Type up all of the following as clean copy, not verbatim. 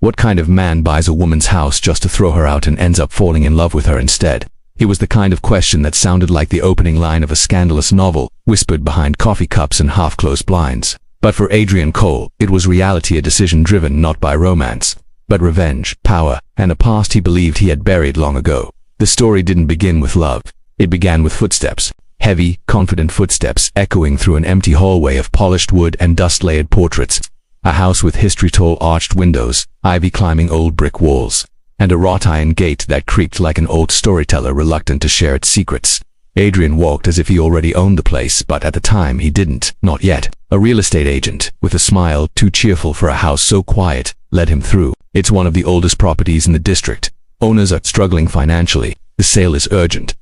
What kind of man buys a woman's house just to throw her out and ends up falling in love with her instead? It was the kind of question that sounded like the opening line of a scandalous novel, whispered behind coffee cups and half-closed blinds. But for Adrian Cole, it was reality, a decision driven not by romance, but revenge, power, and a past he believed he had buried long ago. The story didn't begin with love. It began with footsteps. Heavy, confident footsteps echoing through an empty hallway of polished wood and dust-layered portraits. A house with history-tall arched windows, ivy climbing old brick walls, and a wrought iron gate that creaked like an old storyteller reluctant to share its secrets. Adrian walked as if he already owned the place, but at the time he didn't, not yet. A real estate agent, with a smile too cheerful for a house so quiet, led him through. It's one of the oldest properties in the district. Owners are struggling financially. The sale is urgent,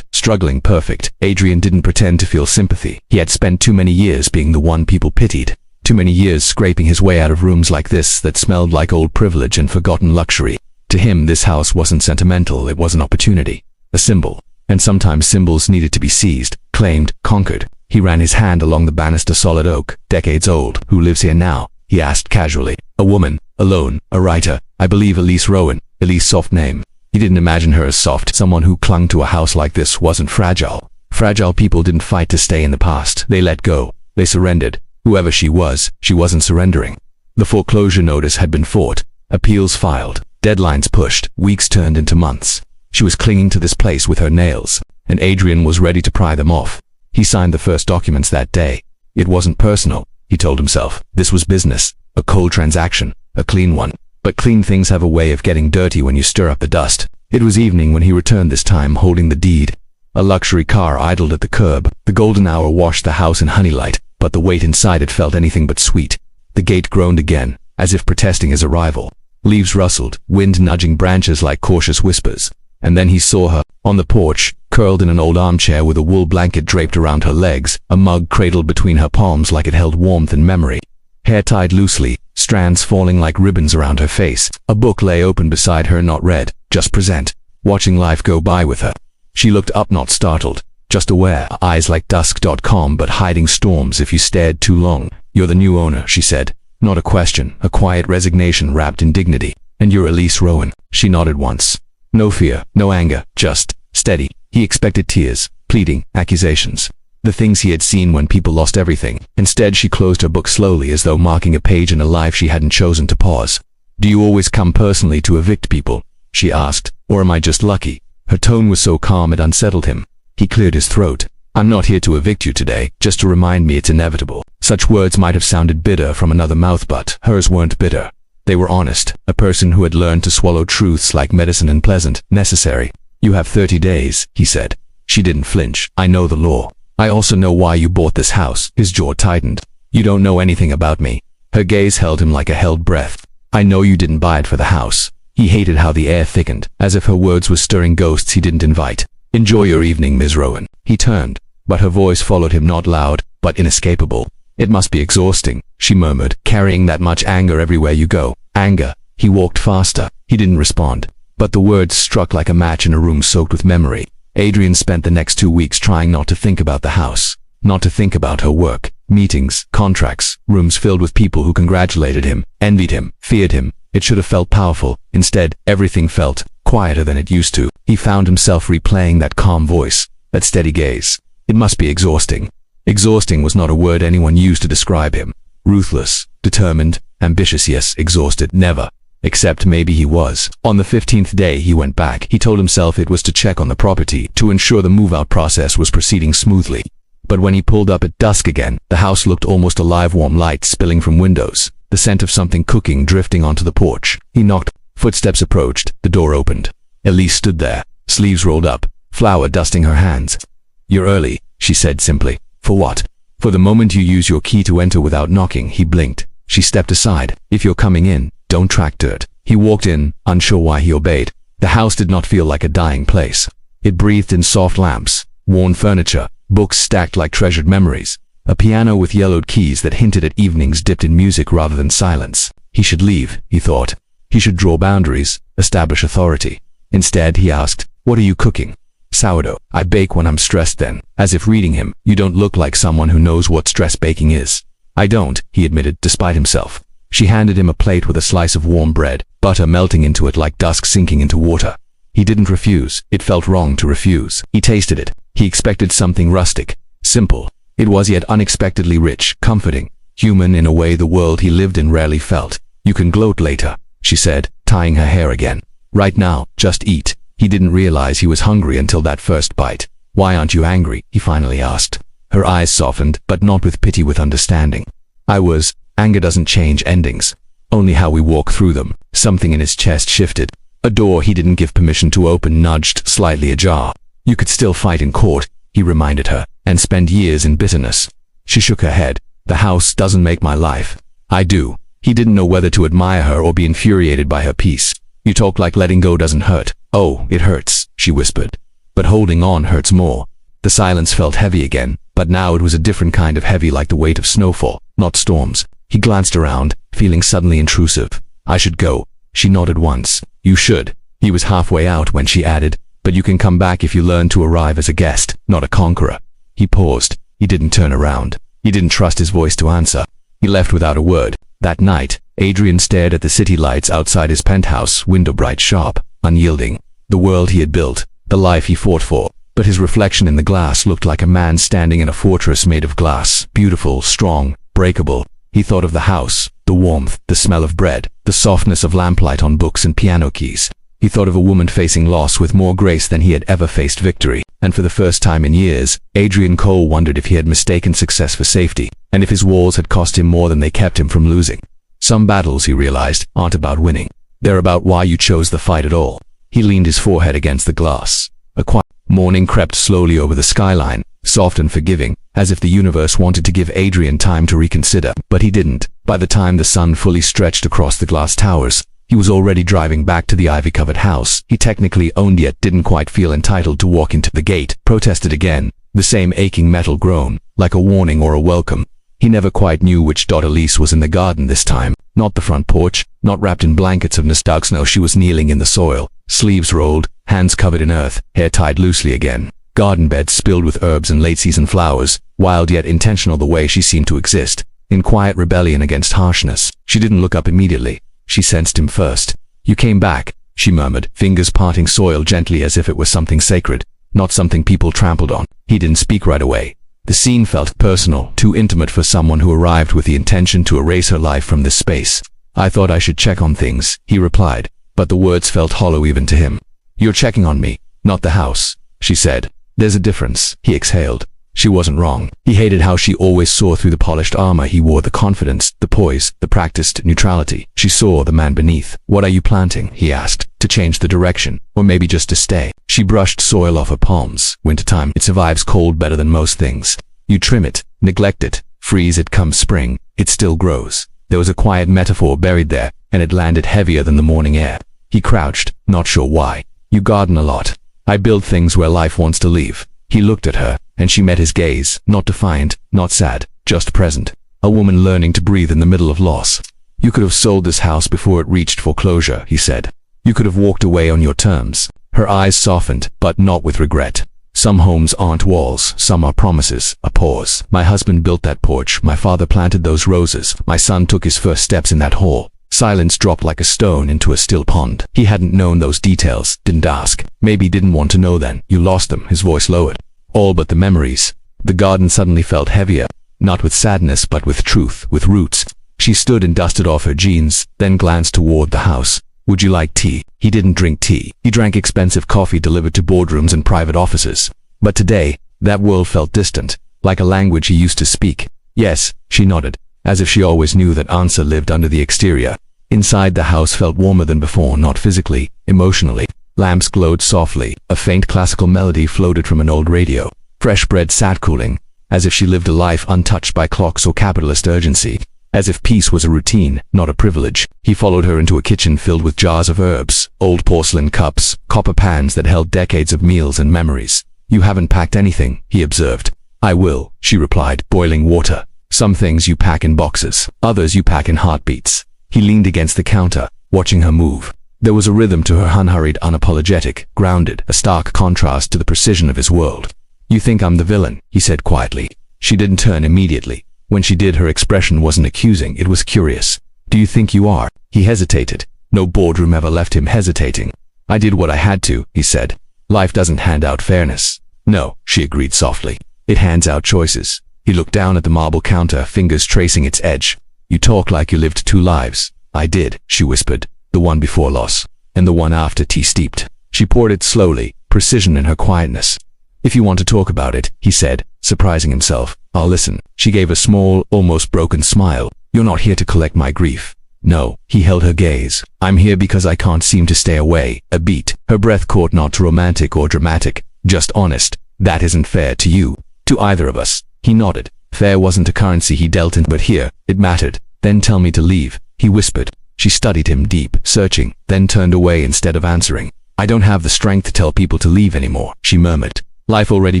struggling, perfect. Adrian didn't pretend to feel sympathy. He had spent too many years being the one people pitied. Too many years scraping his way out of rooms like this that smelled like old privilege and forgotten luxury. To him, this house wasn't sentimental, it was an opportunity. A symbol. And sometimes symbols needed to be seized, claimed, conquered. He ran his hand along the banister, solid oak, decades old. Who lives here now? He asked casually. A woman, alone, a writer, I believe Elise Rowan. Elise, soft name. He didn't imagine her as soft. Someone who clung to a house like this wasn't fragile. Fragile people didn't fight to stay in the past. They let go. They surrendered. Whoever she wasn't surrendering. The foreclosure notice had been fought. Appeals filed. Deadlines pushed. Weeks turned into months. She was clinging to this place with her nails, and Adrian was ready to pry them off. He signed the first documents that day. It wasn't personal, he told himself. This was business. A cold transaction. A clean one. But clean things have a way of getting dirty when you stir up the dust. It was evening when he returned, this time holding the deed. A luxury car idled at the curb. The golden hour washed the house in honeylight, but the weight inside it felt anything but sweet. The gate groaned again, as if protesting his arrival. Leaves rustled, wind nudging branches like cautious whispers. And then he saw her, on the porch, curled in an old armchair with a wool blanket draped around her legs, a mug cradled between her palms like it held warmth and memory. Hair tied loosely, strands falling like ribbons around her face. A book lay open beside her, not read, just present, watching life go by with her. She looked up, not startled, just aware, eyes like dusk.com but hiding storms if you stared too long. You're the new owner, she said. Not a question, a quiet resignation wrapped in dignity. And you're Elise Rowan. She nodded once. No fear, no anger, just steady. He expected tears, pleading, accusations. The things he had seen when people lost everything. Instead, she closed her book slowly, as though marking a page in a life she hadn't chosen to pause. Do you always come personally to evict people? She asked. Or am I just lucky? Her tone was so calm it unsettled him. He cleared his throat. I'm not here to evict you today, just to remind me it's inevitable. Such words might have sounded bitter from another mouth, but hers weren't bitter. They were honest, a person who had learned to swallow truths like medicine, and pleasant, necessary. You have 30 days, he said. She didn't flinch. I know the law. I also know why you bought this house. His jaw tightened. You don't know anything about me. Her gaze held him like a held breath. I know you didn't buy it for the house. He hated how the air thickened, as if her words were stirring ghosts he didn't invite. Enjoy your evening, Ms. Rowan. He turned, but her voice followed him, not loud, but inescapable. It must be exhausting, she murmured, carrying that much anger everywhere you go. Anger. He walked faster. He didn't respond, but the words struck like a match in a room soaked with memory. Adrian spent the next 2 weeks trying not to think about the house, not to think about her work, meetings, contracts, rooms filled with people who congratulated him, envied him, feared him. It should have felt powerful. Instead, everything felt quieter than it used to. He found himself replaying that calm voice, that steady gaze. It must be exhausting. Exhausting was not a word anyone used to describe him. Ruthless, determined, ambitious, yes, exhausted, never. Except maybe he was. On the 15th day he went back. He told himself it was to check on the property, to ensure the move-out process was proceeding smoothly. But when he pulled up at dusk again, the house looked almost alive, warm light spilling from windows, the scent of something cooking drifting onto the porch. He knocked. Footsteps approached. The door opened. Elise stood there, sleeves rolled up, flour dusting her hands. You're early, she said simply. For what? For the moment you use your key to enter without knocking. He blinked. She stepped aside. If you're coming in, don't track dirt. He walked in, unsure why he obeyed. The house did not feel like a dying place. It breathed in soft lamps, worn furniture, books stacked like treasured memories, a piano with yellowed keys that hinted at evenings dipped in music rather than silence. He should leave, he thought. He should draw boundaries, establish authority. Instead, he asked, what are you cooking? Sourdough. I bake when I'm stressed. Then, as if reading him, you don't look like someone who knows what stress baking is. I don't, he admitted, despite himself. She handed him a plate with a slice of warm bread, butter melting into it like dusk sinking into water. He didn't refuse. It felt wrong to refuse. He tasted it. He expected something rustic, simple. It was yet unexpectedly rich, comforting, human in a way the world he lived in rarely felt. "You can gloat later," she said, tying her hair again. "Right now, just eat." He didn't realize he was hungry until that first bite. "Why aren't you angry?" he finally asked. Her eyes softened, but not with pity, with understanding. "I was. Anger doesn't change endings, only how we walk through them." Something in his chest shifted. A door he didn't give permission to open nudged slightly ajar. "You could still fight in court," he reminded her, "and spend years in bitterness." She shook her head. "The house doesn't make my life." "I do." He didn't know whether to admire her or be infuriated by her peace. "You talk like letting go doesn't hurt." "Oh, it hurts," she whispered. "But holding on hurts more." The silence felt heavy again, but now it was a different kind of heavy, like the weight of snowfall, not storms. He glanced around, feeling suddenly intrusive. "I should go." She nodded once. "You should." He was halfway out when she added, "But you can come back if you learn to arrive as a guest, not a conqueror." He paused. He didn't turn around. He didn't trust his voice to answer. He left without a word. That night, Adrian stared at the city lights outside his penthouse, window bright, sharp, unyielding. The world he had built, the life he fought for. But his reflection in the glass looked like a man standing in a fortress made of glass, beautiful, strong, breakable. He thought of the house, the warmth, the smell of bread, the softness of lamplight on books and piano keys. He thought of a woman facing loss with more grace than he had ever faced victory. And for the first time in years, Adrian Cole wondered if he had mistaken success for safety, and if his walls had cost him more than they kept him from losing. Some battles, he realized, aren't about winning. They're about why you chose the fight at all. He leaned his forehead against the glass. A quiet morning crept slowly over the skyline, soft and forgiving, as if the universe wanted to give Adrian time to reconsider. But he didn't. By the time the sun fully stretched across the glass towers, he was already driving back to the ivy-covered house he technically owned, yet didn't quite feel entitled to walk into. The gate protested again, the same aching metal groan, like a warning or a welcome. He never quite knew which Elise was in the garden this time. Not the front porch, not wrapped in blankets of nostalgia. No, she was kneeling in the soil, sleeves rolled, hands covered in earth, hair tied loosely again. Garden beds spilled with herbs and late-season flowers, wild yet intentional the way she seemed to exist, in quiet rebellion against harshness. She didn't look up immediately. She sensed him first. "You came back," she murmured, fingers parting soil gently as if it was something sacred, not something people trampled on. He didn't speak right away. The scene felt personal, too intimate for someone who arrived with the intention to erase her life from this space. "I thought I should check on things," he replied, but the words felt hollow even to him. "You're checking on me, not the house," she said. "There's a difference," he exhaled. She wasn't wrong. He hated how she always saw through the polished armor he wore, the confidence, the poise, the practiced neutrality. She saw the man beneath. "What are you planting?" he asked. "To change the direction, or maybe just to stay?" She brushed soil off her palms. "Wintertime, it survives cold better than most things. You trim it, neglect it, freeze it come spring, it still grows." There was a quiet metaphor buried there, and it landed heavier than the morning air. He crouched, not sure why. "You garden a lot." "I build things where life wants to leave." He looked at her, and she met his gaze, not defiant, not sad, just present. A woman learning to breathe in the middle of loss. "You could have sold this house before it reached foreclosure," he said. "You could have walked away on your terms." Her eyes softened, but not with regret. "Some homes aren't walls, some are promises." A pause. "My husband built that porch, my father planted those roses, my son took his first steps in that hall." Silence dropped like a stone into a still pond. He hadn't known those details, didn't ask. Maybe didn't want to know then. "You lost them," his voice lowered. "All but the memories." The garden suddenly felt heavier, not with sadness but with truth, with roots. She stood and dusted off her jeans, then glanced toward the house. "Would you like tea?" He didn't drink tea. He drank expensive coffee delivered to boardrooms and private offices. But today, that world felt distant, like a language he used to speak. "Yes," she nodded, as if she always knew that answer lived under the exterior. Inside the house felt warmer than before, not physically, emotionally. Lamps glowed softly. A faint classical melody floated from an old radio. Fresh bread sat cooling, as if she lived a life untouched by clocks or capitalist urgency. As if peace was a routine, not a privilege. He followed her into a kitchen filled with jars of herbs, old porcelain cups, copper pans that held decades of meals and memories. "You haven't packed anything," he observed. "I will," she replied. "Boiling water. Some things you pack in boxes, others you pack in heartbeats." He leaned against the counter, watching her move. There was a rhythm to her, unhurried, unapologetic, grounded, a stark contrast to the precision of his world. "You think I'm the villain," he said quietly. She didn't turn immediately. When she did, her expression wasn't accusing, it was curious. Do you think you are? He hesitated. No boardroom ever left him hesitating. I did what I had to, he said. Life doesn't hand out fairness. No, she agreed softly. It hands out choices. He looked down at the marble counter, fingers tracing its edge. You talk like you lived 2 lives. I did, she whispered. The one before loss, and the one after tea steeped. She poured it slowly, precision in her quietness. If you want to talk about it, he said, surprising himself, I'll listen. She gave a small, almost broken smile. You're not here to collect my grief. No, he held her gaze. I'm here because I can't seem to stay away. A beat. Her breath caught, not romantic or dramatic, just honest. That isn't fair to you. To either of us. He nodded. Fair wasn't a currency he dealt in, but here, it mattered. Then tell me to leave, he whispered. She studied him deep, searching, then turned away instead of answering. I don't have the strength to tell people to leave anymore, she murmured. Life already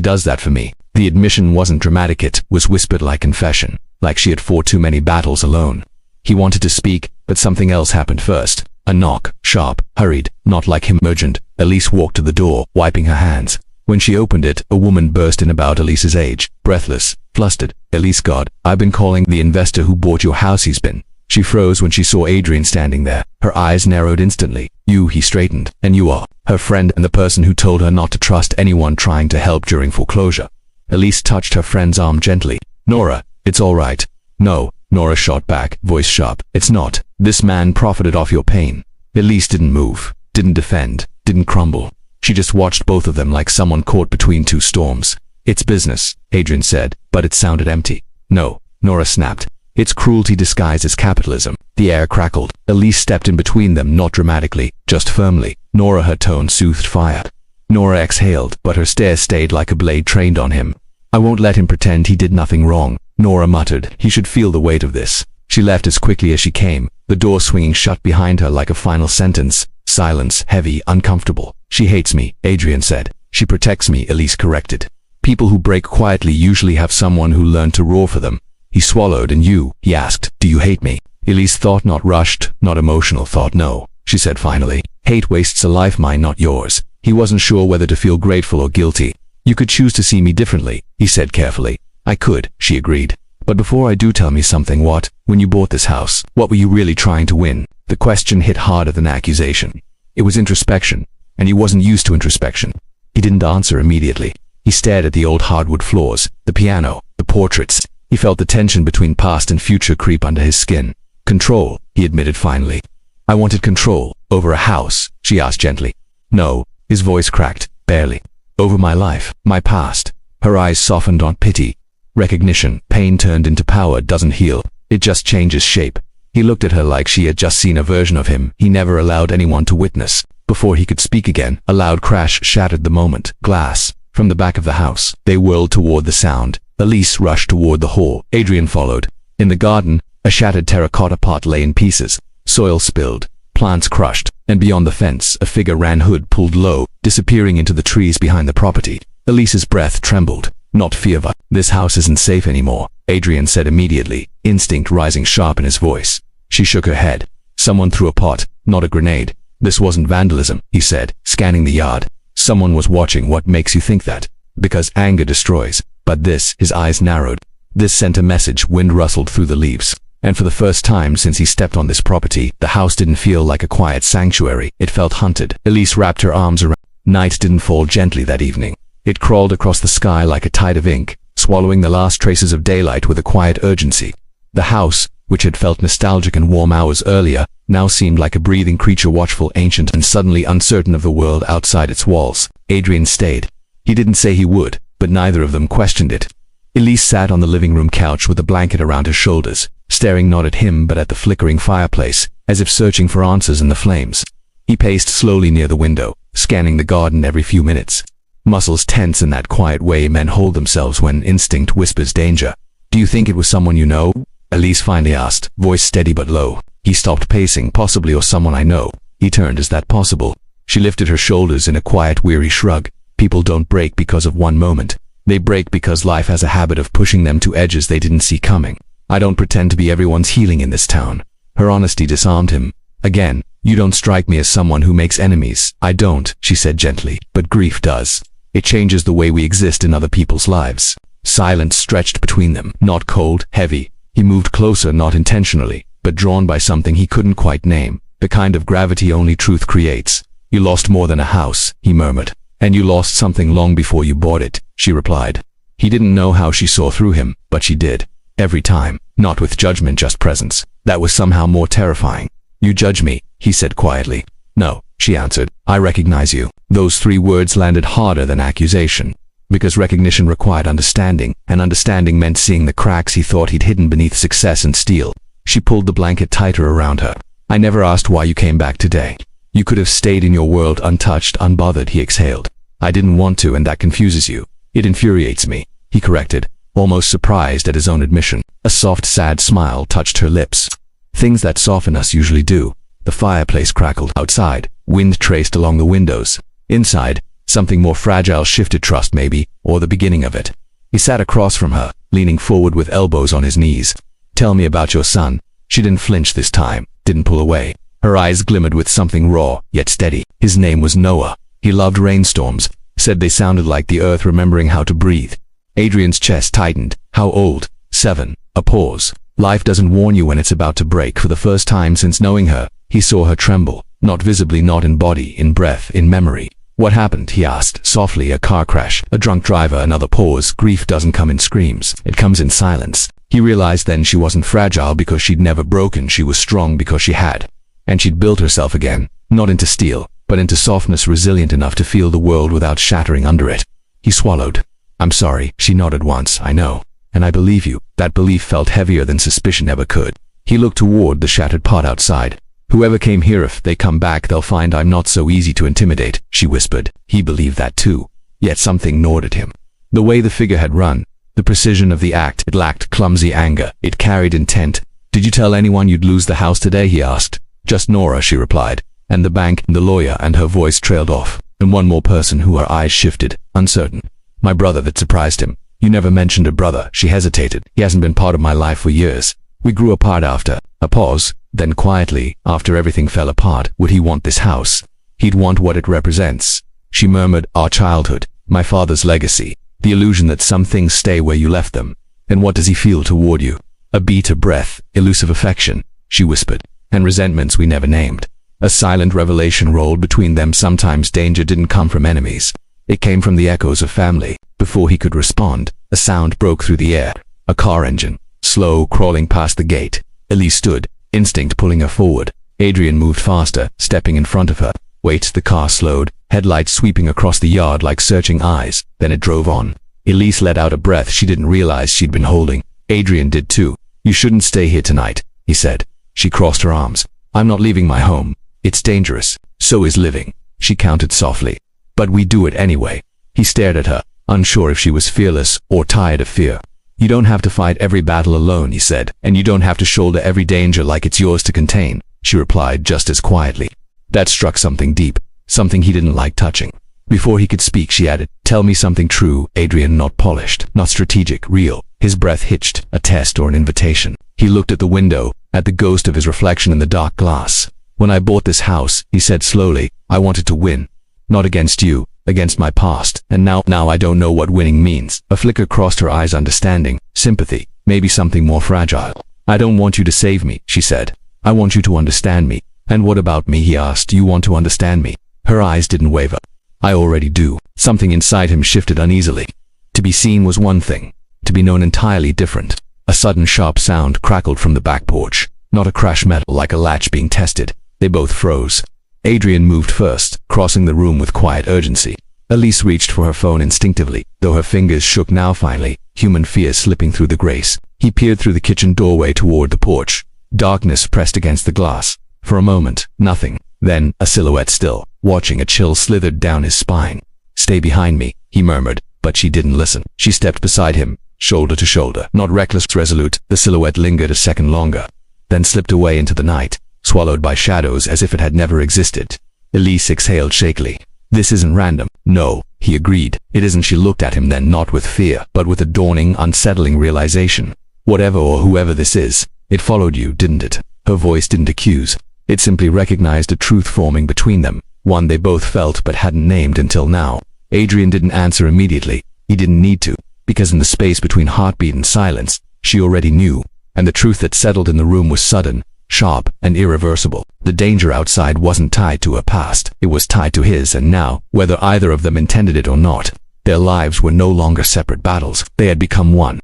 does that for me. The admission wasn't dramatic, it was whispered like confession, like she had fought too many battles alone. He wanted to speak, but something else happened first. A knock, sharp, hurried, not like him, urgent. Elise walked to the door, wiping her hands. When she opened it, a woman burst in about Elise's age, breathless, flustered. Elise, God, I've been calling the investor who bought your house. He's been. She froze when she saw Adrian standing there. Her eyes narrowed instantly. You, he straightened, and you are her friend and the person who told her not to trust anyone trying to help during foreclosure. Elise touched her friend's arm gently. Nora, it's all right. No, Nora shot back, voice sharp. It's not. This man profited off your pain. Elise didn't move, didn't defend, didn't crumble. She just watched both of them like someone caught between 2 storms. It's business, Adrian said, but it sounded empty. No, Nora snapped. It's cruelty disguised as capitalism. The air crackled. Elise stepped in between them, not dramatically, just firmly. Nora, her tone soothed fire. Nora exhaled, but her stare stayed like a blade trained on him. I won't let him pretend he did nothing wrong, Nora muttered. He should feel the weight of this. She left as quickly as she came, the door swinging shut behind her like a final sentence. Silence, heavy, uncomfortable. She hates me, Adrian said. She protects me, Elise corrected. People who break quietly usually have someone who learned to roar for them. He swallowed. And you, he asked, do you hate me? Elise thought, not rushed, not emotional thought. No, she said finally. Hate wastes a life, mine, not yours. He wasn't sure whether to feel grateful or guilty. You could choose to see me differently, he said carefully. I could, she agreed. But before I do, tell me something. When you bought this house, what were you really trying to win? The question hit harder than accusation. It was introspection, and he wasn't used to introspection. He didn't answer immediately. He stared at the old hardwood floors, the piano, the portraits. He felt the tension between past and future creep under his skin. Control, he admitted finally. I wanted control. Over a house, she asked gently. No, his voice cracked, barely. Over my life, my past. Her eyes softened on pity. Recognition. Pain turned into power doesn't heal. It just changes shape. He looked at her like she had just seen a version of him he never allowed anyone to witness. Before he could speak again, a loud crash shattered the moment. Glass. From the back of the house. They whirled toward the sound. Elise rushed toward the hall. Adrian followed. In the garden, a shattered terracotta pot lay in pieces. Soil spilled. Plants crushed. And beyond the fence, a figure ran, hood pulled low, disappearing into the trees behind the property. Elise's breath trembled. Not fear, but this house isn't safe anymore, Adrian said immediately, instinct rising sharp in his voice. She shook her head. Someone threw a pot, not a grenade. This wasn't vandalism, he said, scanning the yard. Someone was watching. What makes you think that? Because anger destroys. But this, his eyes narrowed. This sent a message. Wind rustled through the leaves. And for the first time since he stepped on this property, the house didn't feel like a quiet sanctuary. It felt hunted. Elise wrapped her arms around. Night didn't fall gently that evening. It crawled across the sky like a tide of ink, swallowing the last traces of daylight with a quiet urgency. The house, which had felt nostalgic in warm hours earlier, now seemed like a breathing creature, watchful, ancient, and suddenly uncertain of the world outside its walls. Adrian stayed. He didn't say he would, but neither of them questioned it. Elise sat on the living room couch with a blanket around her shoulders, staring not at him but at the flickering fireplace, as if searching for answers in the flames. He paced slowly near the window, scanning the garden every few minutes. Muscles tense in that quiet way men hold themselves when instinct whispers danger. Do you think it was someone you know? Elise finally asked, voice steady but low. He stopped pacing. Possibly, or someone I know. He turned. Is that possible? She lifted her shoulders in a quiet, weary shrug. People don't break because of one moment. They break because life has a habit of pushing them to edges they didn't see coming. I don't pretend to be everyone's healing in this town. Her honesty disarmed him. Again, you don't strike me as someone who makes enemies. I don't, she said gently, but grief does. It changes the way we exist in other people's lives. Silence stretched between them, not cold, heavy. He moved closer, not intentionally, but drawn by something he couldn't quite name, the kind of gravity only truth creates. You lost more than a house, he murmured. And you lost something long before you bought it, she replied. He didn't know how she saw through him, but she did. Every time, not with judgment, just presence. That was somehow more terrifying. You judge me, he said quietly. No, she answered. I recognize you. Those 3 words landed harder than accusation. Because recognition required understanding, and understanding meant seeing the cracks he thought he'd hidden beneath success and steel. She pulled the blanket tighter around her. I never asked why you came back today. You could have stayed in your world untouched, unbothered, he exhaled. I didn't want to, and that confuses you. It infuriates me, he corrected, almost surprised at his own admission. A soft, sad smile touched her lips. Things that soften us usually do. The fireplace crackled outside, wind traced along the windows. Inside, something more fragile shifted, trust maybe, or the beginning of it. He sat across from her, leaning forward with elbows on his knees. Tell me about your son. She didn't flinch this time, didn't pull away. Her eyes glimmered with something raw, yet steady. His name was Noah. He loved rainstorms, said they sounded like the earth remembering how to breathe. Adrian's chest tightened. How old? 7. A pause. Life doesn't warn you when it's about to break. For the first time since knowing her, he saw her tremble. Not visibly, not in body, in breath, in memory. What happened? He asked, softly. A car crash, a drunk driver, another pause. Grief doesn't come in screams. It comes in silence. He realized then she wasn't fragile because she'd never broken. She was strong because she had. And she'd built herself again, not into steel, but into softness, resilient enough to feel the world without shattering under it. He swallowed. I'm sorry, she nodded once. I know. And I believe you. That belief felt heavier than suspicion ever could. He looked toward the shattered pot outside. Whoever came here, if they come back, they'll find I'm not so easy to intimidate, she whispered. He believed that too. Yet something gnawed at him. The way the figure had run, the precision of the act, it lacked clumsy anger. It carried intent. Did you tell anyone you'd lose the house today? He asked. Just Nora, she replied. And the bank, the lawyer, and her voice trailed off. And one more person who her eyes shifted, uncertain. My brother. That surprised him. You never mentioned a brother. She hesitated. He hasn't been part of my life for years. We grew apart after. A pause. Then quietly, after everything fell apart, would he want this house? He'd want what it represents. She murmured, our childhood, my father's legacy, the illusion that some things stay where you left them. And what does he feel toward you? A beat, a breath, elusive affection, she whispered, and resentments we never named. A silent revelation rolled between them. Sometimes danger didn't come from enemies. It came from the echoes of family. Before he could respond, a sound broke through the air. A car engine, slow, crawling past the gate. Elise stood, instinct pulling her forward. Adrian moved faster, stepping in front of her. Wait, the car slowed, headlights sweeping across the yard like searching eyes. Then it drove on. Elise let out a breath she didn't realize she'd been holding. Adrian did too. You shouldn't stay here tonight, he said. She crossed her arms. I'm not leaving my home. It's dangerous. So is living. She countered softly. But we do it anyway. He stared at her, unsure if she was fearless or tired of fear. You don't have to fight every battle alone, he said, and you don't have to shoulder every danger like it's yours to contain, she replied just as quietly. That struck something deep, something he didn't like touching. Before he could speak, she added, tell me something true, Adrian, not polished, not strategic, real. His breath hitched, a test or an invitation. He looked at the window, at the ghost of his reflection in the dark glass. When I bought this house, he said slowly, I wanted to win. Not against you, against my past, and now I don't know what winning means. A flicker crossed her eyes, understanding, sympathy, maybe something more fragile. I don't want you to save me, she said. I want you to understand me. And what about me, he asked. Do you want to understand me? Her eyes didn't waver. I already do. Something inside him shifted uneasily. To be seen was one thing. To be known entirely different. A sudden sharp sound crackled from the back porch. Not a crash metal like a latch being tested. They both froze. Adrian moved first, crossing the room with quiet urgency. Elise reached for her phone instinctively, though her fingers shook now. Finally, human fear slipping through the grace. He peered through the kitchen doorway toward the porch. Darkness pressed against the glass. For a moment, nothing. Then, a silhouette still, watching. A chill slithered down his spine. Stay behind me, he murmured, but she didn't listen. She stepped beside him, shoulder to shoulder. Not reckless, resolute, the silhouette lingered a second longer, then slipped away into the night, swallowed by shadows as if it had never existed. Elise exhaled shakily. This isn't random. No, he agreed. It isn't. She looked at him then, not with fear, but with a dawning, unsettling realization. Whatever or whoever this is, it followed you, didn't it? Her voice didn't accuse. It simply recognized a truth forming between them, one they both felt but hadn't named until now. Adrian didn't answer immediately. He didn't need to, because in the space between heartbeat and silence, she already knew, and the truth that settled in the room was sudden, sharp and irreversible. The danger outside wasn't tied to her past, it was tied to his, and now, whether either of them intended it or not, their lives were no longer separate battles, they had become one.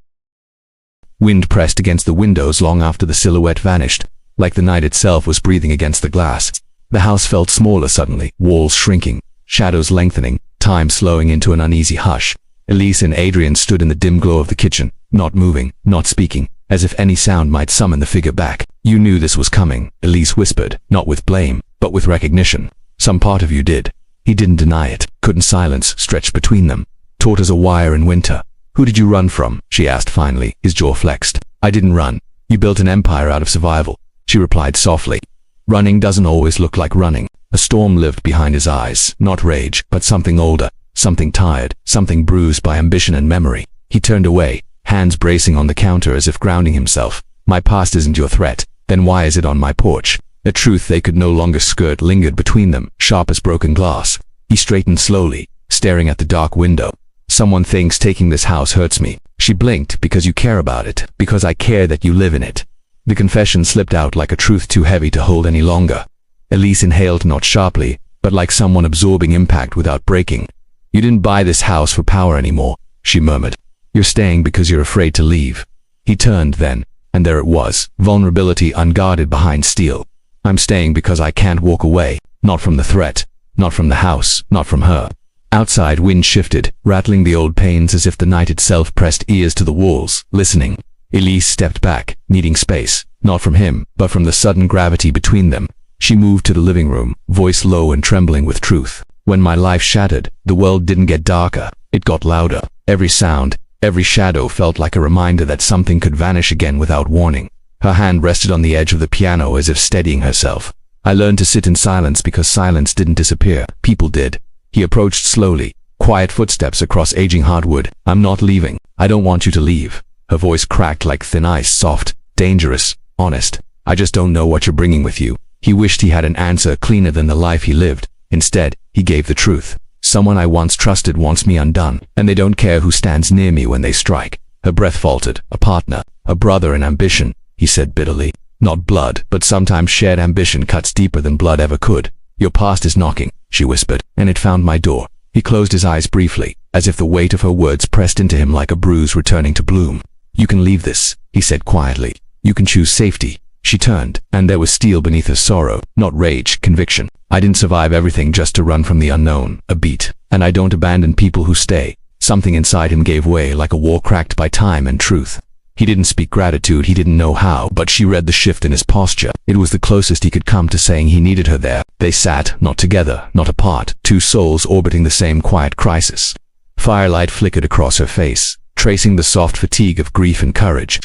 Wind pressed against the windows long after the silhouette vanished, like the night itself was breathing against the glass. The house felt smaller suddenly, walls shrinking, shadows lengthening, time slowing into an uneasy hush. Elise and Adrian stood in the dim glow of the kitchen, not moving, not speaking, as if any sound might summon the figure back. "You knew this was coming," Elise whispered, not with blame, but with recognition. "Some part of you did." He didn't deny it. Couldn't silence stretched between them, taut as a wire in winter. "Who did you run from?" she asked finally, his jaw flexed. "I didn't run. You built an empire out of survival," she replied softly. Running doesn't always look like running. A storm lived behind his eyes, not rage, but something older, something tired, something bruised by ambition and memory. He turned away, hands bracing on the counter as if grounding himself. "My past isn't your threat. Then why is it on my porch?" A truth they could no longer skirt lingered between them, sharp as broken glass. He straightened slowly, staring at the dark window. "Someone thinks taking this house hurts me." She blinked. "Because you care about it, because I care that you live in it." The confession slipped out like a truth too heavy to hold any longer. Elise inhaled, not sharply, but like someone absorbing impact without breaking. "You didn't buy this house for power anymore," she murmured. "You're staying because you're afraid to leave." He turned then, and there it was, vulnerability unguarded behind steel. "I'm staying because I can't walk away, not from the threat, not from the house, not from her." Outside, wind shifted, rattling the old panes as if the night itself pressed ears to the walls, listening. Elise stepped back, needing space, not from him, but from the sudden gravity between them. She moved to the living room, voice low and trembling with truth. "When my life shattered, the world didn't get darker, it got louder. Every sound, every shadow felt like a reminder that something could vanish again without warning." Her hand rested on the edge of the piano as if steadying herself. "I learned to sit in silence because silence didn't disappear. People did." He approached slowly, quiet footsteps across aging hardwood. "I'm not leaving. I don't want you to leave." Her voice cracked like thin ice, soft, dangerous, honest. "I just don't know what you're bringing with you." He wished he had an answer cleaner than the life he lived. Instead, he gave the truth. "Someone I once trusted wants me undone, and they don't care who stands near me when they strike." Her breath faltered. "A partner, a brother in ambition," he said bitterly. "Not blood, but sometimes shared ambition cuts deeper than blood ever could." "Your past is knocking," she whispered, "and it found my door." He closed his eyes briefly, as if the weight of her words pressed into him like a bruise returning to bloom. "You can leave this," he said quietly. "You can choose safety." She turned, and there was steel beneath her sorrow, not rage, conviction. "I didn't survive everything just to run from the unknown," a beat. "And I don't abandon people who stay." Something inside him gave way like a wall cracked by time and truth. He didn't speak gratitude, he didn't know how, but she read the shift in his posture. It was the closest he could come to saying he needed her there. They sat, not together, not apart, two souls orbiting the same quiet crisis. Firelight flickered across her face, tracing the soft fatigue of grief and courage.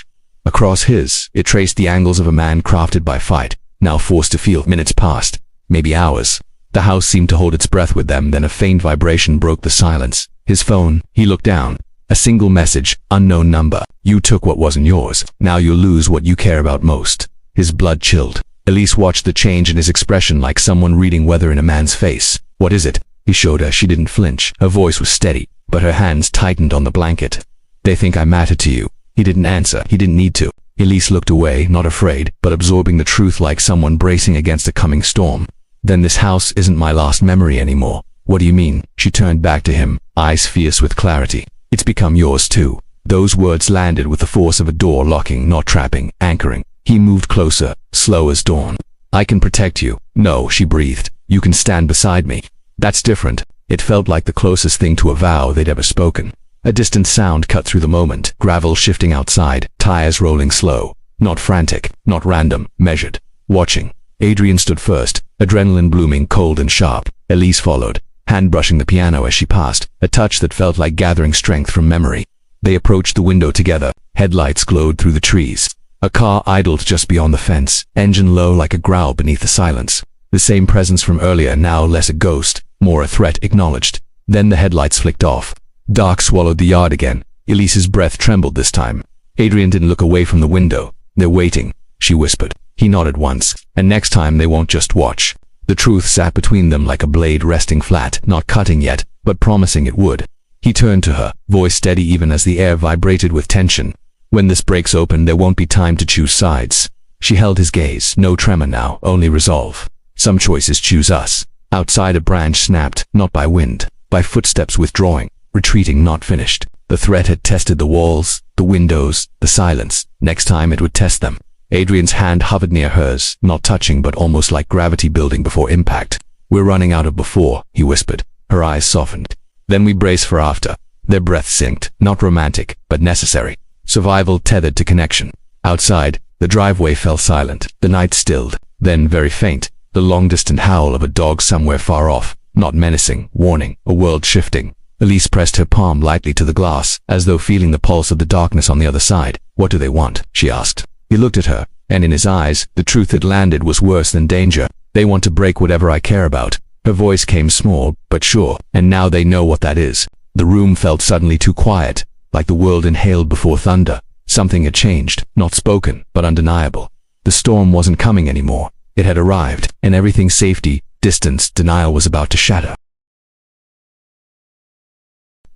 Across his, it traced the angles of a man crafted by fight, now forced to feel. Minutes passed, maybe hours. The house seemed to hold its breath with them, then a faint vibration broke the silence. His phone, he looked down. A single message, unknown number. "You took what wasn't yours. Now you'll lose what you care about most." His blood chilled. Elise watched the change in his expression like someone reading weather in a man's face. "What is it?" He showed her. She didn't flinch. Her voice was steady, but her hands tightened on the blanket. "They think I matter to you." He didn't answer. He didn't need to. Elise looked away, not afraid, but absorbing the truth like someone bracing against a coming storm. "Then this house isn't my last memory anymore." "What do you mean?" She turned back to him, eyes fierce with clarity. "It's become yours too." Those words landed with the force of a door locking, not trapping, anchoring. He moved closer, slow as dawn. "I can protect you." "No," she breathed. "You can stand beside me." "That's different." It felt like the closest thing to a vow they'd ever spoken. A distant sound cut through the moment, gravel shifting outside, tires rolling slow. Not frantic, not random, measured. Watching. Adrian stood first, adrenaline blooming cold and sharp. Elise followed, hand brushing the piano as she passed, a touch that felt like gathering strength from memory. They approached the window together. Headlights glowed through the trees. A car idled just beyond the fence, engine low like a growl beneath the silence. The same presence from earlier, now less a ghost, more a threat acknowledged. Then the headlights flicked off. Dark swallowed the yard again. Elise's breath trembled this time. Adrian didn't look away from the window. "They're waiting," she whispered. He nodded once. "And next time they won't just watch." The truth sat between them like a blade resting flat, not cutting yet, but promising it would. He turned to her, voice steady even as the air vibrated with tension. "When this breaks open, there won't be time to choose sides." She held his gaze, no tremor now, only resolve. Some choices choose us. Outside, a branch snapped, not by wind, by footsteps withdrawing, retreating, not finished. The threat had tested the walls, the windows, the silence. Next time it would test them. Adrian's hand hovered near hers, not touching but almost like gravity building before impact. "We're running out of before," he whispered. Her eyes softened. "Then we brace for after." Their breath synced, not romantic, but necessary. Survival tethered to connection. Outside, the driveway fell silent. The night stilled. Then, very faint, the long-distant howl of a dog somewhere far off. Not menacing, warning, a world shifting. Elise pressed her palm lightly to the glass, as though feeling the pulse of the darkness on the other side. "What do they want?" she asked. He looked at her, and in his eyes, the truth that landed was worse than danger. "They want to break whatever I care about." Her voice came small, but sure, and now they know what that is. The room felt suddenly too quiet, like the world inhaled before thunder. Something had changed, not spoken, but undeniable. The storm wasn't coming anymore. It had arrived, and everything's safety, distance, denial was about to shatter.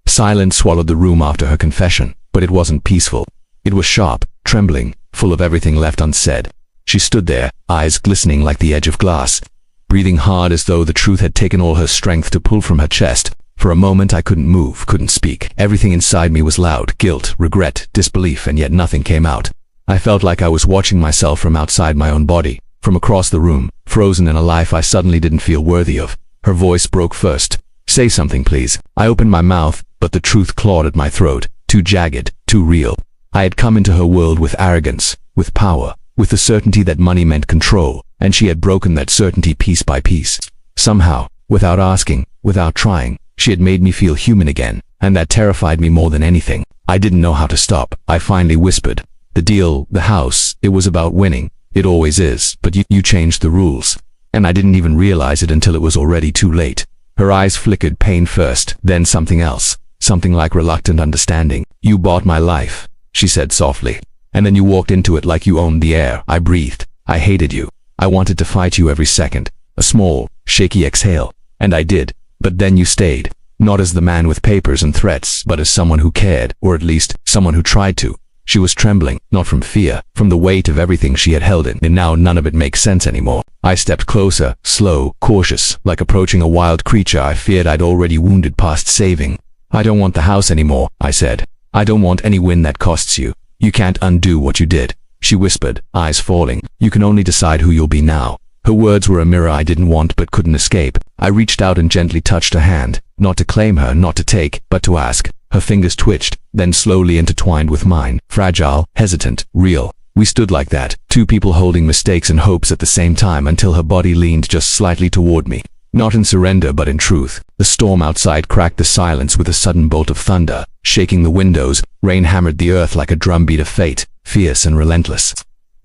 Silence swallowed the room after her confession, but it wasn't peaceful. It was sharp, trembling, full of everything left unsaid. She stood there, eyes glistening like the edge of glass, breathing hard as though the truth had taken all her strength to pull from her chest. For a moment I couldn't move, couldn't speak. Everything inside me was loud, guilt, regret, disbelief, and yet nothing came out. I felt like I was watching myself from outside my own body, from across the room, frozen in a life I suddenly didn't feel worthy of. Her voice broke first. "Say something, please." I opened my mouth, but the truth clawed at my throat, too jagged, too real. I had come into her world with arrogance, with power, with the certainty that money meant control, and she had broken that certainty piece by piece. Somehow, without asking, without trying, she had made me feel human again, and that terrified me more than anything. I didn't know how to stop. I finally whispered. "The deal, the house, it was about winning. It always is, but you changed the rules." And I didn't even realize it until it was already too late. Her eyes flickered, pain first, then something else, something like reluctant understanding. "You bought my life," she said softly, "and then you walked into it like you owned the air." I breathed. I hated you. I wanted to fight you every second. A small, shaky exhale. And I did. But then you stayed. Not as the man with papers and threats, but as someone who cared, or at least, someone who tried to. She was trembling, not from fear, from the weight of everything she had held in, and now none of it makes sense anymore. I stepped closer, slow, cautious, like approaching a wild creature I feared I'd already wounded past saving. "I don't want the house anymore," I said. "I don't want any win that costs you. You can't undo what you did." She whispered, eyes falling. "You can only decide who you'll be now." Her words were a mirror I didn't want but couldn't escape. I reached out and gently touched her hand, not to claim her, not to take, but to ask. Her fingers twitched, then slowly intertwined with mine, fragile, hesitant, real. We stood like that, two people holding mistakes and hopes at the same time, until her body leaned just slightly toward me. Not in surrender but in truth. The storm outside cracked the silence with a sudden bolt of thunder, shaking the windows. Rain hammered the earth like a drumbeat of fate, fierce and relentless.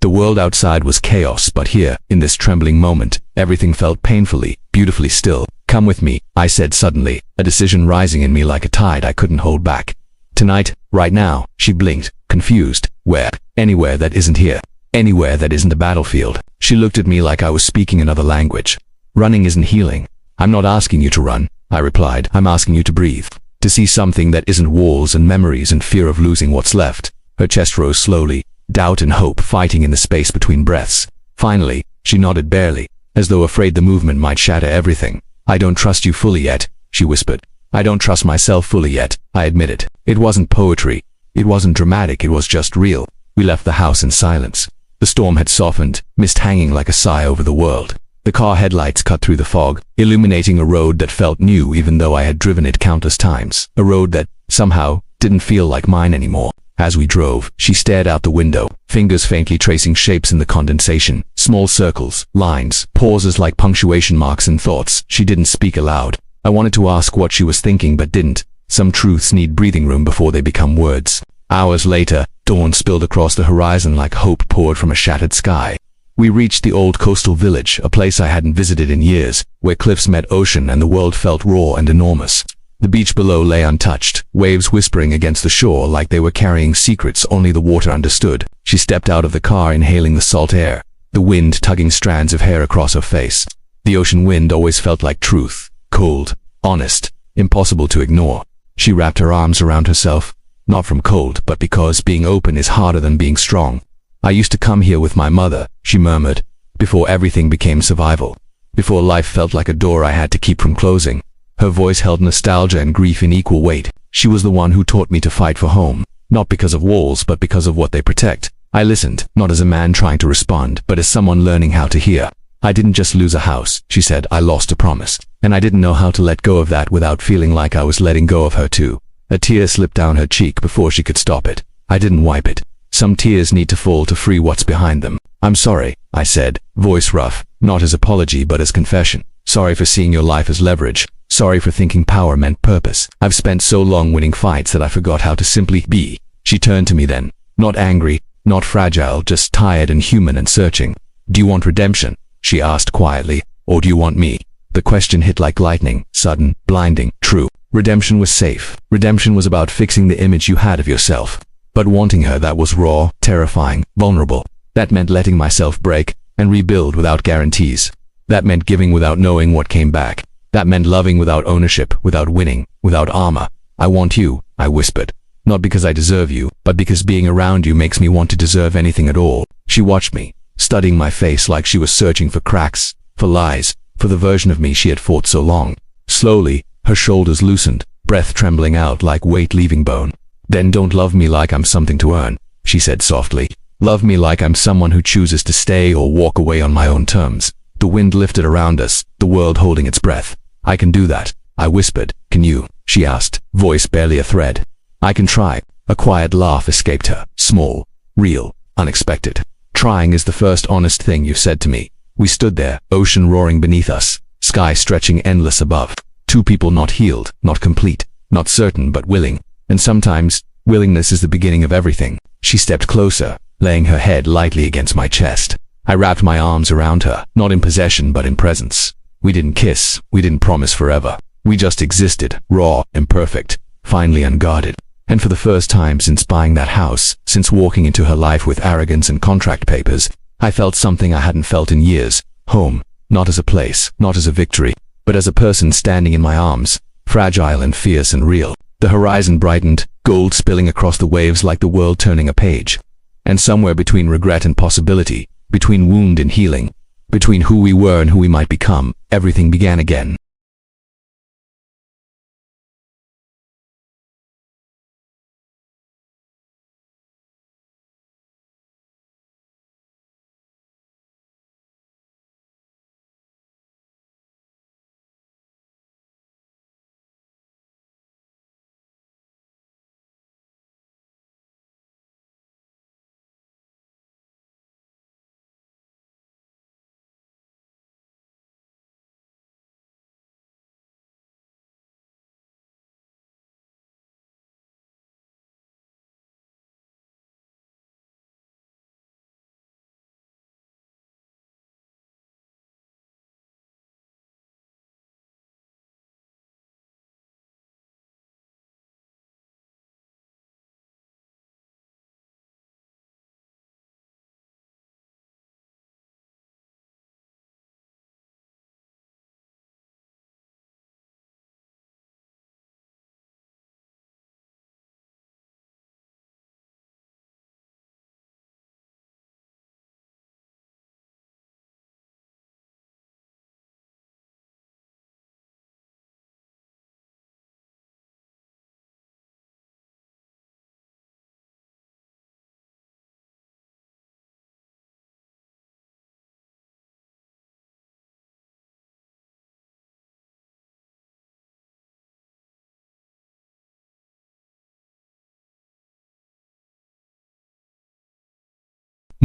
The world outside was chaos, but here, in this trembling moment, everything felt painfully, beautifully still. "Come with me," I said suddenly, a decision rising in me like a tide I couldn't hold back. "Tonight, right now." She blinked, confused. "Where?" "Anywhere that isn't here. Anywhere that isn't a battlefield." She looked at me like I was speaking another language. "Running isn't healing." "I'm not asking you to run," I replied. "I'm asking you to breathe. To see something that isn't walls and memories and fear of losing what's left." Her chest rose slowly, doubt and hope fighting in the space between breaths. Finally, she nodded barely, as though afraid the movement might shatter everything. "I don't trust you fully yet," she whispered. "I don't trust myself fully yet," I admitted. It wasn't poetry. It wasn't dramatic. It was just real. We left the house in silence. The storm had softened, mist hanging like a sigh over the world. The car headlights cut through the fog, illuminating a road that felt new even though I had driven it countless times. A road that, somehow, didn't feel like mine anymore. As we drove, she stared out the window, fingers faintly tracing shapes in the condensation, small circles, lines, pauses like punctuation marks in thoughts. She didn't speak aloud. I wanted to ask what she was thinking but didn't. Some truths need breathing room before they become words. Hours later, dawn spilled across the horizon like hope poured from a shattered sky. We reached the old coastal village, a place I hadn't visited in years, where cliffs met ocean and the world felt raw and enormous. The beach below lay untouched, waves whispering against the shore like they were carrying secrets only the water understood. She stepped out of the car, inhaling the salt air, the wind tugging strands of hair across her face. The ocean wind always felt like truth, cold, honest, impossible to ignore. She wrapped her arms around herself, not from cold, but because being open is harder than being strong. I used to come here with my mother, she murmured, before everything became survival. Before life felt like a door I had to keep from closing. Her voice held nostalgia and grief in equal weight. She was the one who taught me to fight for home, not because of walls but because of what they protect. I listened, not as a man trying to respond, but as someone learning how to hear. I didn't just lose a house, she said, I lost a promise. And I didn't know how to let go of that without feeling like I was letting go of her too. A tear slipped down her cheek before she could stop it. I didn't wipe it. Some tears need to fall to free what's behind them. I'm sorry, I said, voice rough, not as apology but as confession. Sorry for seeing your life as leverage. Sorry for thinking power meant purpose. I've spent so long winning fights that I forgot how to simply be. She turned to me then, not angry, not fragile, just tired and human and searching. Do you want redemption? She asked quietly, or do you want me? The question hit like lightning, sudden, blinding, true. Redemption was safe. Redemption was about fixing the image you had of yourself. But wanting her, that was raw, terrifying, vulnerable. That meant letting myself break and rebuild without guarantees. That meant giving without knowing what came back. That meant loving without ownership, without winning, without armor. I want you, I whispered. Not because I deserve you, but because being around you makes me want to deserve anything at all. She watched me, studying my face like she was searching for cracks, for lies, for the version of me she had fought so long. Slowly, her shoulders loosened, breath trembling out like weight leaving bone. Then don't love me like I'm something to earn, she said softly. Love me like I'm someone who chooses to stay or walk away on my own terms. The wind lifted around us, the world holding its breath. I can do that, I whispered. Can you? She asked, voice barely a thread. I can try. A quiet laugh escaped her, small, real, unexpected. Trying is the first honest thing you've said to me. We stood there, ocean roaring beneath us, sky stretching endless above. Two people not healed, not complete, not certain but willing. And sometimes, willingness is the beginning of everything. She stepped closer, laying her head lightly against my chest. I wrapped my arms around her, not in possession but in presence. We didn't kiss, we didn't promise forever. We just existed, raw, imperfect, finally unguarded. And for the first time since buying that house, since walking into her life with arrogance and contract papers, I felt something I hadn't felt in years. Home, not as a place, not as a victory, but as a person standing in my arms, fragile and fierce and real. The horizon brightened, gold spilling across the waves like the world turning a page. And somewhere between regret and possibility, between wound and healing, between who we were and who we might become, everything began again.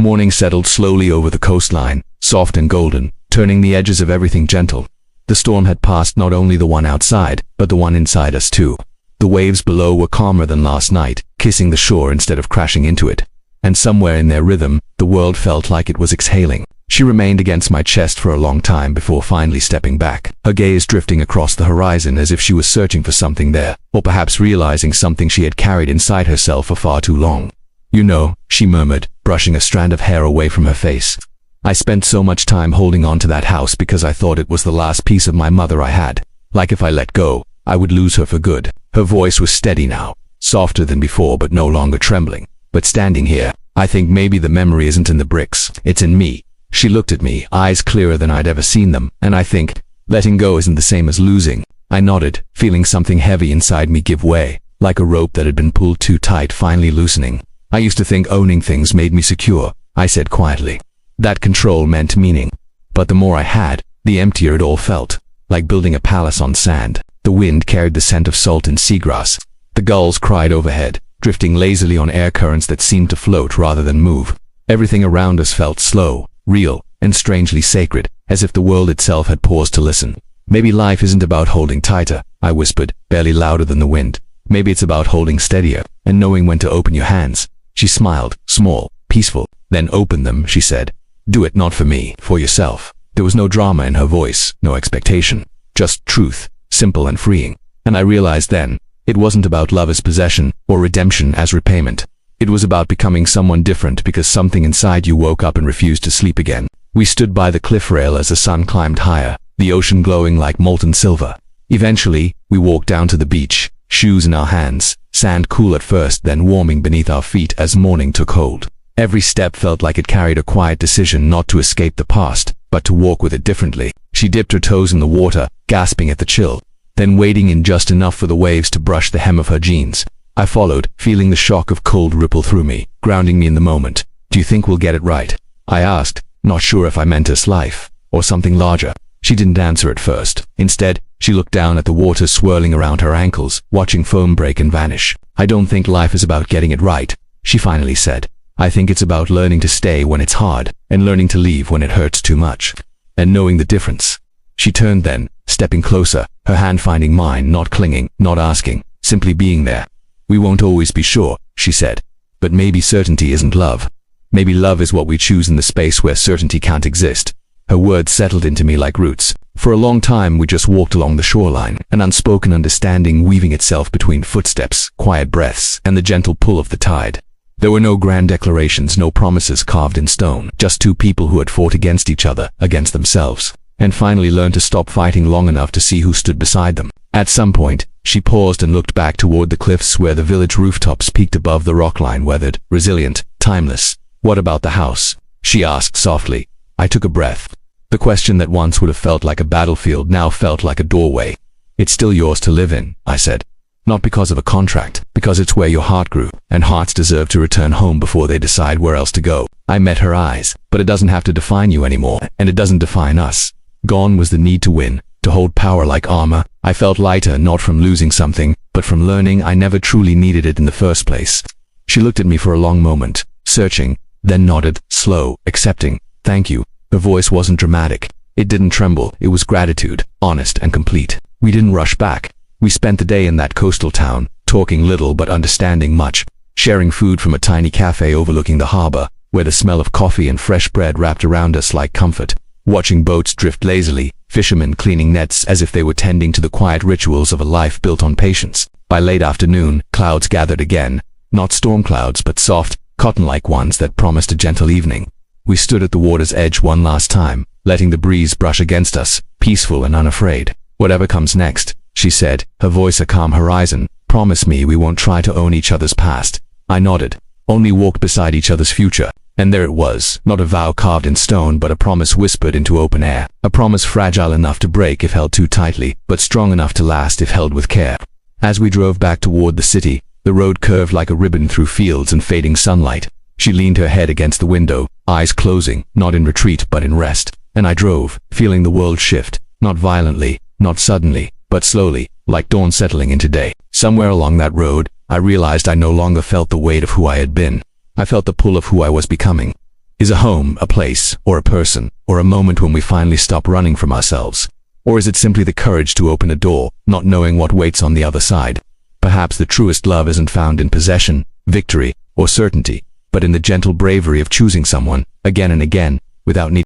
Morning settled slowly over the coastline, soft and golden, turning the edges of everything gentle. The storm had passed, not only the one outside, but the one inside us too. The waves below were calmer than last night, kissing the shore instead of crashing into it. And somewhere in their rhythm, the world felt like it was exhaling. She remained against my chest for a long time before finally stepping back, her gaze drifting across the horizon as if she was searching for something there, or perhaps realizing something she had carried inside herself for far too long. You know, she murmured, brushing a strand of hair away from her face. I spent so much time holding on to that house because I thought it was the last piece of my mother I had. Like if I let go, I would lose her for good. Her voice was steady now, softer than before but no longer trembling. But standing here, I think maybe the memory isn't in the bricks, it's in me. She looked at me, eyes clearer than I'd ever seen them, and I think, letting go isn't the same as losing. I nodded, feeling something heavy inside me give way, like a rope that had been pulled too tight finally loosening. I used to think owning things made me secure, I said quietly. That control meant meaning. But the more I had, the emptier it all felt, like building a palace on sand. The wind carried the scent of salt and seagrass. The gulls cried overhead, drifting lazily on air currents that seemed to float rather than move. Everything around us felt slow, real, and strangely sacred, as if the world itself had paused to listen. Maybe life isn't about holding tighter, I whispered, barely louder than the wind. Maybe it's about holding steadier, and knowing when to open your hands. She smiled, small, peaceful. Then open them, she said. Do it not for me, for yourself. There was no drama in her voice, no expectation. Just truth, simple and freeing. And I realized then, it wasn't about love as possession, or redemption as repayment. It was about becoming someone different because something inside you woke up and refused to sleep again. We stood by the cliff rail as the sun climbed higher, the ocean glowing like molten silver. Eventually, we walked down to the beach, shoes in our hands, sand cool at first, then warming beneath our feet as morning took hold. Every step felt like it carried a quiet decision not to escape the past, but to walk with it differently. She dipped her toes in the water, gasping at the chill, then wading in just enough for the waves to brush the hem of her jeans. I followed, feeling the shock of cold ripple through me, grounding me in the moment. Do you think we'll get it right? I asked, not sure if I meant us life, or something larger. She didn't answer at first. Instead, she looked down at the water swirling around her ankles, watching foam break and vanish. I don't think life is about getting it right, she finally said. I think it's about learning to stay when it's hard, and learning to leave when it hurts too much, and knowing the difference. She turned then, stepping closer, her hand finding mine, not clinging, not asking, simply being there. We won't always be sure, she said, but maybe certainty isn't love. Maybe love is what we choose in the space where certainty can't exist. Her words settled into me like roots. For a long time we just walked along the shoreline, an unspoken understanding weaving itself between footsteps, quiet breaths, and the gentle pull of the tide. There were no grand declarations, no promises carved in stone, just two people who had fought against each other, against themselves, and finally learned to stop fighting long enough to see who stood beside them. At some point, she paused and looked back toward the cliffs where the village rooftops peaked above the rock line, weathered, resilient, timeless. What about the house? She asked softly. I took a breath. The question that once would have felt like a battlefield now felt like a doorway. It's still yours to live in, I said. Not because of a contract, because it's where your heart grew, and hearts deserve to return home before they decide where else to go. I met her eyes, but it doesn't have to define you anymore, and it doesn't define us. Gone was the need to win, to hold power like armor. I felt lighter, not from losing something, but from learning I never truly needed it in the first place. She looked at me for a long moment, searching, then nodded, slow, accepting. Thank you. Her voice wasn't dramatic. It didn't tremble. It was gratitude, honest and complete. We didn't rush back. We spent the day in that coastal town, talking little but understanding much, sharing food from a tiny cafe overlooking the harbor, where the smell of coffee and fresh bread wrapped around us like comfort, watching boats drift lazily, fishermen cleaning nets as if they were tending to the quiet rituals of a life built on patience. By late afternoon, clouds gathered again, not storm clouds but soft, cotton-like ones that promised a gentle evening. We stood at the water's edge one last time, letting the breeze brush against us, peaceful and unafraid. Whatever comes next, she said, her voice a calm horizon, promise me we won't try to own each other's past. I nodded. Only walked beside each other's future. And there it was, not a vow carved in stone but a promise whispered into open air. A promise fragile enough to break if held too tightly, but strong enough to last if held with care. As we drove back toward the city, the road curved like a ribbon through fields and fading sunlight. She leaned her head against the window, eyes closing, not in retreat but in rest. And I drove, feeling the world shift, not violently, not suddenly, but slowly, like dawn settling into day. Somewhere along that road, I realized I no longer felt the weight of who I had been. I felt the pull of who I was becoming. Is a home, a place, or a person, or a moment when we finally stop running from ourselves? Or is it simply the courage to open a door, not knowing what waits on the other side? Perhaps the truest love isn't found in possession, victory, or certainty, but in the gentle bravery of choosing someone, again and again, without needing